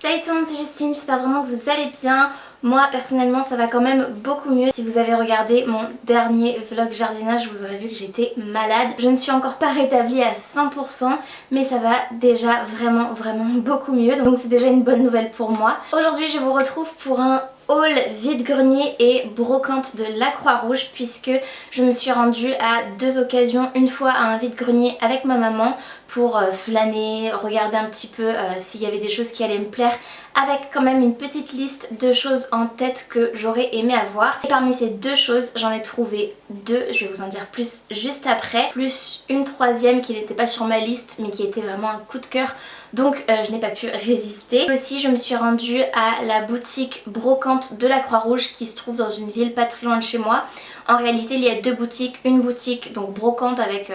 Salut tout le monde, c'est Justine, j'espère vraiment que vous allez bien. Moi personnellement ça va quand même beaucoup mieux. Si vous avez regardé mon dernier vlog jardinage, vous aurez vu que j'étais malade. Je ne suis encore pas rétablie à 100% mais ça va déjà vraiment beaucoup mieux. Donc c'est déjà une bonne nouvelle pour moi. Aujourd'hui je vous retrouve pour un haul vide-grenier et brocante de la Croix-Rouge puisque je me suis rendue à deux occasions. Une fois à un vide-grenier avec ma maman pour flâner, regarder un petit peu s'il y avait des choses qui allaient me plaire, avec quand même une petite liste de choses en tête que j'aurais aimé avoir. Et parmi ces deux choses, j'en ai trouvé deux, je vais vous en dire plus juste après, plus une troisième qui n'était pas sur ma liste mais qui était vraiment un coup de cœur. Donc je n'ai pas pu résister. Aussi je me suis rendue à la boutique brocante de la Croix-Rouge qui se trouve dans une ville pas très loin de chez moi. En réalité il y a deux boutiques, une boutique donc brocante avec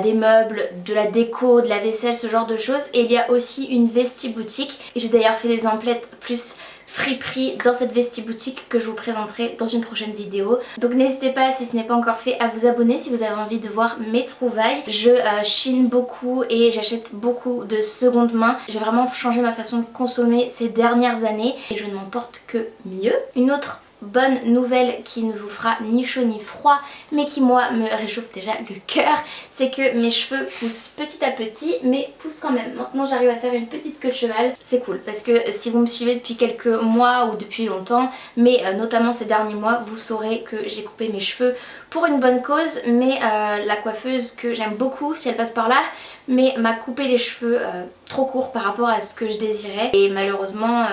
des meubles, de la déco, de la vaisselle, ce genre de choses. Et il y a aussi une vesti-boutique. J'ai d'ailleurs fait des emplettes plus friperie dans cette vesti-boutique que je vous présenterai dans une prochaine vidéo. Donc n'hésitez pas, si ce n'est pas encore fait, à vous abonner si vous avez envie de voir mes trouvailles. Je chine beaucoup et j'achète beaucoup de seconde main. J'ai vraiment changé ma façon de consommer ces dernières années et je ne m'en porte que mieux. Une autre bonne nouvelle qui ne vous fera ni chaud ni froid mais qui moi me réchauffe déjà le cœur, c'est que mes cheveux poussent petit à petit mais poussent quand même. Maintenant j'arrive à faire une petite queue de cheval, c'est cool parce que si vous me suivez depuis quelques mois ou depuis longtemps, mais notamment ces derniers mois, vous saurez que j'ai coupé mes cheveux pour une bonne cause, mais la coiffeuse que j'aime beaucoup si elle passe par là mais m'a coupé les cheveux trop courts par rapport à ce que je désirais et malheureusement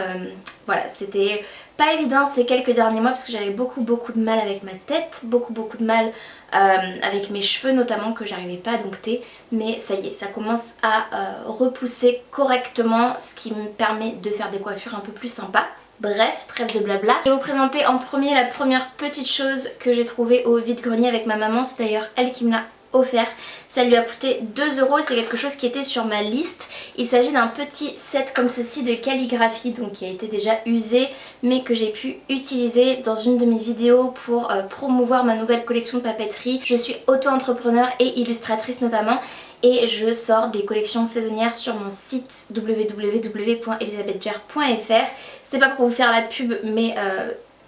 voilà, c'était pas évident ces quelques derniers mois parce que j'avais beaucoup de mal avec ma tête, beaucoup de mal avec mes cheveux notamment que j'arrivais pas à dompter, mais ça y est, ça commence à repousser correctement, ce qui me permet de faire des coiffures un peu plus sympas. Bref, trêve de blabla. Je vais vous présenter en premier la première petite chose que j'ai trouvée au vide-grenier avec ma maman, c'est d'ailleurs elle qui me l'a offert. Ça lui a coûté 2 € et c'est quelque chose qui était sur ma liste. Il s'agit d'un petit set comme ceci de calligraphie, donc qui a été déjà usé mais que j'ai pu utiliser dans une de mes vidéos pour promouvoir ma nouvelle collection de papeterie. Je suis auto-entrepreneur et illustratrice notamment et je sors des collections saisonnières sur mon site www.elisabethjer.fr. C'était pas pour vous faire la pub mais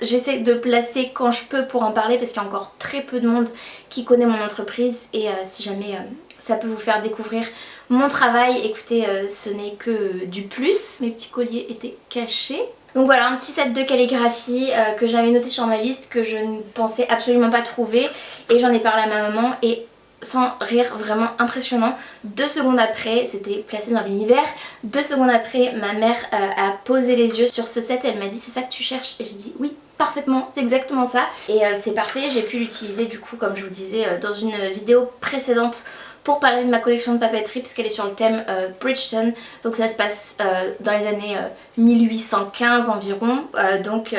j'essaie de placer quand je peux pour en parler parce qu'il y a encore très peu de monde qui connaît mon entreprise et si jamais ça peut vous faire découvrir mon travail, écoutez, ce n'est que du plus. Mes petits colliers étaient cachés. Donc voilà, un petit set de calligraphie que j'avais noté sur ma liste que je ne pensais absolument pas trouver et j'en ai parlé à ma maman et sans rire, vraiment impressionnant. 2 secondes après, c'était placé dans l'univers. 2 secondes après, ma mère a posé les yeux sur ce set et elle m'a dit c'est ça que tu cherches? Et j'ai dit oui, parfaitement, c'est exactement ça. Et c'est parfait, j'ai pu l'utiliser du coup comme je vous disais dans une vidéo précédente pour parler de ma collection de papeterie parce qu'elle est sur le thème Bridgerton. Donc ça se passe dans les années 1815 environ. Donc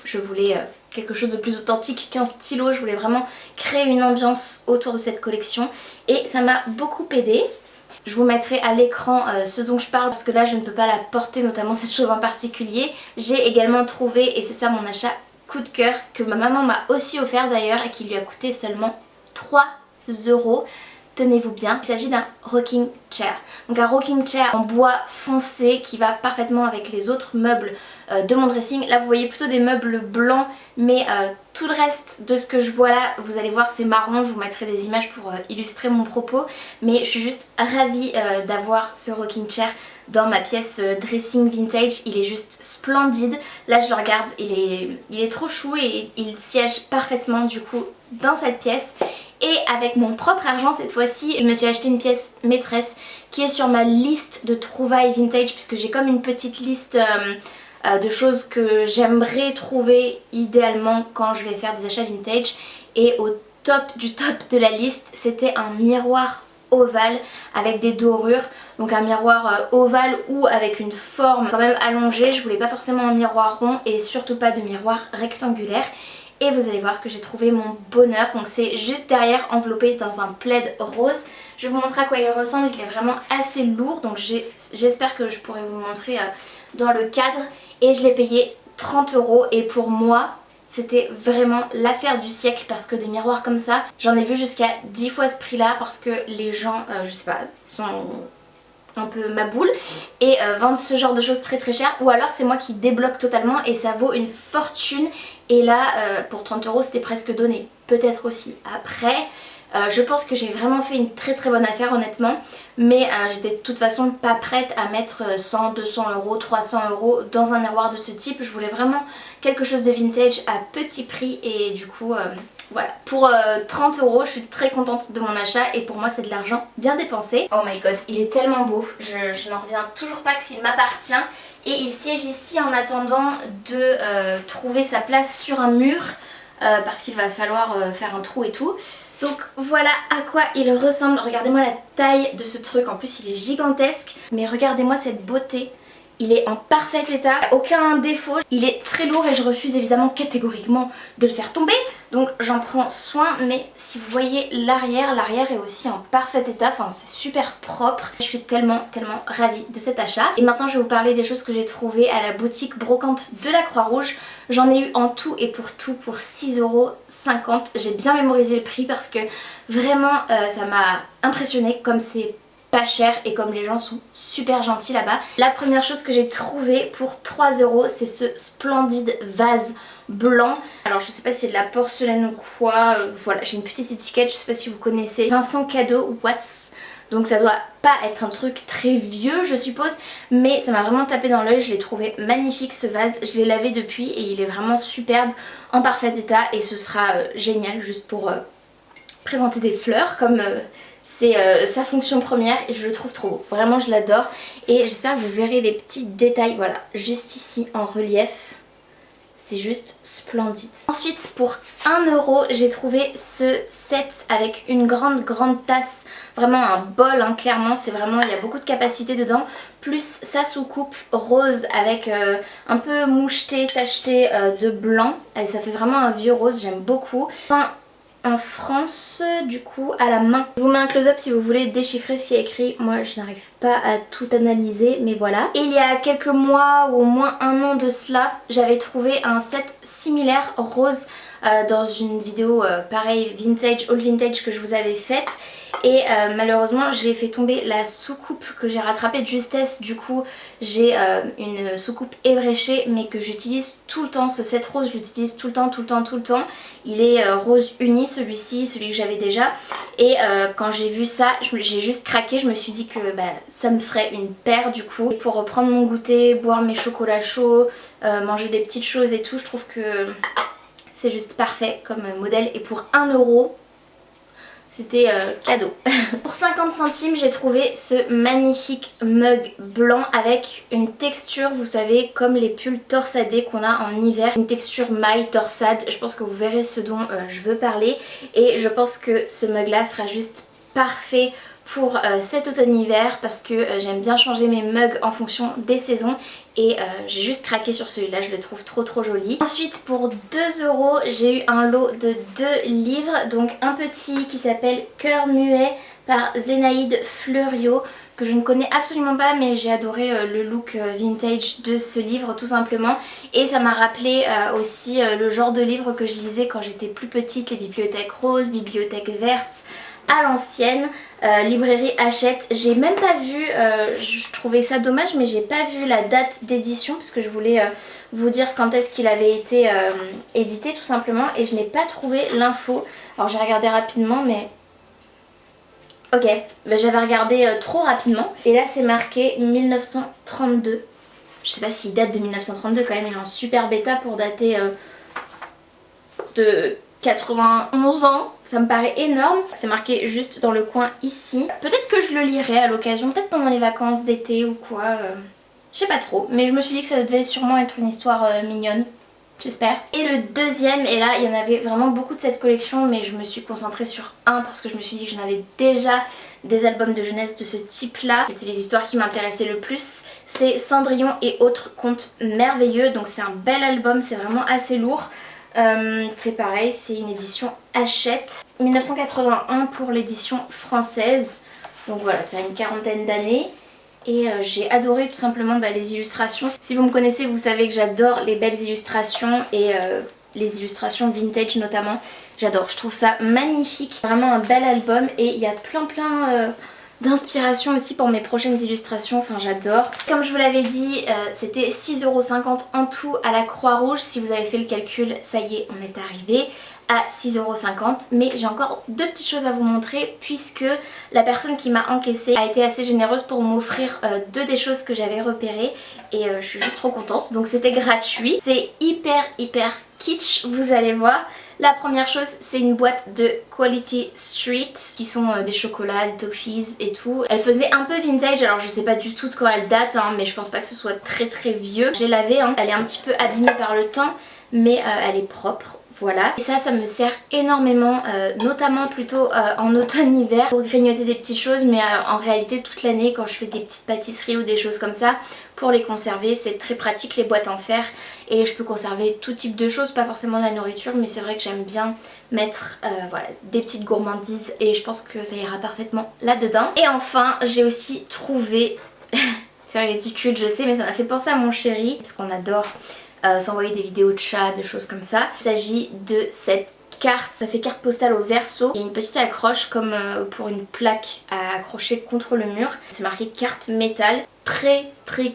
je voulais quelque chose de plus authentique qu'un stylo, je voulais vraiment créer une ambiance autour de cette collection et ça m'a beaucoup aidé. Je vous mettrai à l'écran ce dont je parle parce que là je ne peux pas la porter, notamment cette chose en particulier. J'ai également trouvé, et c'est ça mon achat coup de cœur, que ma maman m'a aussi offert d'ailleurs et qui lui a coûté seulement 3 €. Tenez-vous bien, il s'agit d'un rocking chair. Donc un rocking chair en bois foncé qui va parfaitement avec les autres meubles de mon dressing. Là vous voyez plutôt des meubles blancs mais tout le reste de ce que je vois là, vous allez voir c'est marron, je vous mettrai des images pour illustrer mon propos. Mais je suis juste ravie d'avoir ce rocking chair dans ma pièce dressing vintage, il est juste splendide. Là je le regarde, il est trop chou et il siège parfaitement du coup dans cette pièce. Et avec mon propre argent cette fois-ci, je me suis acheté une pièce maîtresse qui est sur ma liste de trouvailles vintage puisque j'ai comme une petite liste de choses que j'aimerais trouver idéalement quand je vais faire des achats vintage. Et au top du top de la liste, c'était un miroir ovale avec des dorures. Donc un miroir ovale ou avec une forme quand même allongée. Je voulais pas forcément un miroir rond et surtout pas de miroir rectangulaire. Et vous allez voir que j'ai trouvé mon bonheur. Donc c'est juste derrière, enveloppé dans un plaid rose. Je vais vous montrer à quoi il ressemble, il est vraiment assez lourd. Donc j'espère que je pourrai vous le montrer dans le cadre. Et je l'ai payé 30 € et pour moi c'était vraiment l'affaire du siècle parce que des miroirs comme ça, j'en ai vu jusqu'à 10 fois ce prix là parce que les gens, je sais pas, un peu ma boule et vendre ce genre de choses très très cher, ou alors c'est moi qui débloque totalement et ça vaut une fortune et là pour 30 € c'était presque donné, peut-être aussi. Après je pense que j'ai vraiment fait une très très bonne affaire honnêtement, mais j'étais de toute façon pas prête à mettre 100, 200 €, 300 € dans un miroir de ce type. Je voulais vraiment quelque chose de vintage à petit prix et du coup voilà. Pour 30 € je suis très contente de mon achat et pour moi c'est de l'argent bien dépensé. Oh my god, il est tellement beau, je n'en reviens toujours pas que s'il m'appartient et il siège ici en attendant de trouver sa place sur un mur parce qu'il va falloir faire un trou et tout. Donc voilà à quoi il ressemble. Regardez-moi la taille de ce truc, en plus il est gigantesque. Mais regardez-moi cette beauté. Il est en parfait état, aucun défaut. Il est très lourd et je refuse évidemment catégoriquement de le faire tomber. Donc j'en prends soin, mais si vous voyez l'arrière est aussi en parfait état. Enfin c'est super propre. Je suis tellement ravie de cet achat. Et maintenant je vais vous parler des choses que j'ai trouvées à la boutique brocante de la Croix-Rouge. J'en ai eu en tout et pour tout pour 6,50 €. J'ai bien mémorisé le prix parce que vraiment ça m'a impressionnée comme c'est pas cher et comme les gens sont super gentils là-bas. La première chose que j'ai trouvée pour 3 €, c'est ce splendide vase blanc. Alors je sais pas si c'est de la porcelaine ou quoi, voilà, j'ai une petite étiquette, je sais pas si vous connaissez. Vincent Cadeau Watts. Donc ça doit pas être un truc très vieux je suppose, mais ça m'a vraiment tapé dans l'œil, je l'ai trouvé magnifique ce vase. Je l'ai lavé depuis et il est vraiment superbe, en parfait état et ce sera génial juste pour présenter des fleurs comme... c'est sa fonction première et je le trouve trop beau. Vraiment je l'adore et j'espère que vous verrez les petits détails, voilà, juste ici en relief. C'est juste splendide. Ensuite pour 1 € j'ai trouvé ce set avec une grande tasse, vraiment un bol hein, clairement, c'est vraiment, il y a beaucoup de capacité dedans, plus sa soucoupe rose avec un peu moucheté, tacheté de blanc et ça fait vraiment un vieux rose, j'aime beaucoup. Enfin, en France du coup à la main. Je vous mets un close-up si vous voulez déchiffrer ce qui est écrit, moi je n'arrive pas à tout analyser mais voilà. Et il y a quelques mois ou au moins 1 an de cela j'avais trouvé un set similaire rose dans une vidéo pareil vintage, all vintage que je vous avais faite et malheureusement j'ai fait tomber la soucoupe que j'ai rattrapée de justesse. Du coup j'ai une soucoupe ébréchée mais que j'utilise tout le temps. Ce set rose je l'utilise tout le temps. Il est rose uni celui-ci, celui que j'avais déjà et quand j'ai vu ça j'ai juste craqué, je me suis dit que ça me ferait une paire du coup. Et pour reprendre mon goûter, boire mes chocolats chauds, manger des petites choses et tout, je trouve que c'est juste parfait comme modèle et pour 1 € c'était cadeau. Pour 50 centimes j'ai trouvé ce magnifique mug blanc avec une texture, vous savez, comme les pulls torsadés qu'on a en hiver. Une texture maille torsade, je pense que vous verrez ce dont je veux parler. Et je pense que ce mug là sera juste parfait pour cet automne-hiver parce que j'aime bien changer mes mugs en fonction des saisons et j'ai juste craqué sur celui-là, je le trouve trop joli. Ensuite pour 2 € j'ai eu un lot de 2 livres, donc un petit qui s'appelle Cœur muet par Zénaïde Fleuriot que je ne connais absolument pas mais j'ai adoré le look vintage de ce livre tout simplement et ça m'a rappelé aussi le genre de livre que je lisais quand j'étais plus petite, les bibliothèques roses, bibliothèques vertes à l'ancienne, librairie Hachette. J'ai même pas vu, je trouvais ça dommage mais j'ai pas vu la date d'édition parce que je voulais vous dire quand est-ce qu'il avait été édité tout simplement et je n'ai pas trouvé l'info. Alors j'ai regardé rapidement mais... Ok, j'avais regardé trop rapidement et là c'est marqué 1932. Je sais pas s'il date de 1932 quand même, il est en super bêta pour dater de 91 ans, ça me paraît énorme. C'est marqué juste dans le coin ici. Peut-être que je le lirai à l'occasion, peut-être pendant les vacances d'été ou quoi, je sais pas trop. Mais je me suis dit que ça devait sûrement être une histoire mignonne, j'espère. Et le deuxième, et là il y en avait vraiment beaucoup de cette collection mais je me suis concentrée sur un parce que je me suis dit que j'en avais déjà des albums de jeunesse de ce type là. C'était les histoires qui m'intéressaient le plus. C'est Cendrillon et autres contes merveilleux, donc c'est un bel album, c'est vraiment assez lourd. C'est pareil, c'est une édition Hachette, 1981 pour l'édition française, donc voilà, ça a une quarantaine d'années et j'ai adoré tout simplement les illustrations. Si vous me connaissez vous savez que j'adore les belles illustrations et les illustrations vintage notamment, j'adore, je trouve ça magnifique, vraiment un bel album et il y a plein d'inspiration aussi pour mes prochaines illustrations, enfin j'adore. Comme je vous l'avais dit, c'était 6,50€ en tout à la Croix-Rouge. Si vous avez fait le calcul, ça y est, on est arrivé à 6,50€. Mais j'ai encore deux petites choses à vous montrer puisque la personne qui m'a encaissé a été assez généreuse pour m'offrir deux des choses que j'avais repérées et je suis juste trop contente. Donc c'était gratuit. C'est hyper kitsch, vous allez voir. La première chose, c'est une boîte de Quality Street qui sont des chocolats, des toffees et tout. Elle faisait un peu vintage, alors je sais pas du tout de quand elle date hein, mais je pense pas que ce soit très vieux. J'ai lavé, hein. Elle est un petit peu abîmée par le temps mais elle est propre. Voilà, et ça me sert énormément, notamment plutôt en automne-hiver pour grignoter des petites choses, mais en réalité toute l'année quand je fais des petites pâtisseries ou des choses comme ça, pour les conserver, c'est très pratique les boîtes en fer et je peux conserver tout type de choses, pas forcément de la nourriture, mais c'est vrai que j'aime bien mettre voilà, des petites gourmandises et je pense que ça ira parfaitement là-dedans. Et enfin, j'ai aussi trouvé, c'est ridicule je sais, mais ça m'a fait penser à mon chéri, parce qu'on adore s'envoyer des vidéos de chats, de choses comme ça. Il s'agit de cette carte, ça fait carte postale au verso. Il y a une petite accroche comme pour une plaque à accrocher contre le mur. C'est marqué carte métal, très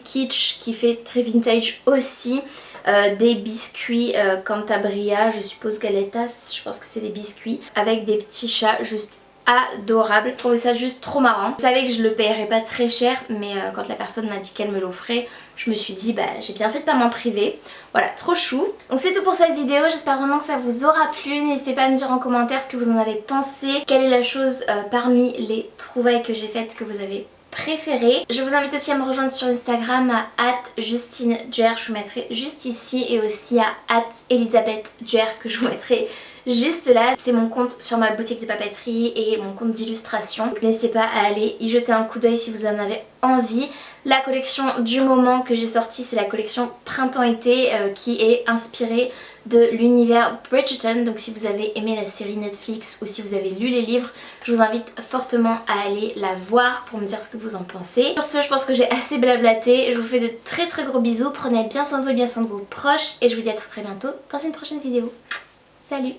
kitsch, qui fait très vintage aussi. Des biscuits Cantabria, je suppose Galetas, je pense que c'est des biscuits, avec des petits chats juste adorable. Je trouvais ça juste trop marrant. Je savais que je le payerais pas très cher mais quand la personne m'a dit qu'elle me l'offrait, je me suis dit bah j'ai bien fait de pas m'en priver. Voilà, trop chou. Donc c'est tout pour cette vidéo, j'espère vraiment que ça vous aura plu. N'hésitez pas à me dire en commentaire ce que vous en avez pensé. Quelle est la chose parmi les trouvailles que j'ai faites que vous avez préférée. Je vous invite aussi à me rejoindre sur Instagram à @JustineDuer, je vous mettrai juste ici, et aussi à @ElisabethDuer que je vous mettrai juste là. C'est mon compte sur ma boutique de papeterie et mon compte d'illustration. N'hésitez pas à aller y jeter un coup d'œil si vous en avez envie. La collection du moment que j'ai sortie, c'est la collection printemps-été qui est inspirée de l'univers Bridgerton. Donc si vous avez aimé la série Netflix ou si vous avez lu les livres, je vous invite fortement à aller la voir pour me dire ce que vous en pensez. Sur ce, je pense que j'ai assez blablaté. Je vous fais de très gros bisous. Prenez bien soin de vous et bien soin de vos proches. Et je vous dis à très bientôt dans une prochaine vidéo. Salut!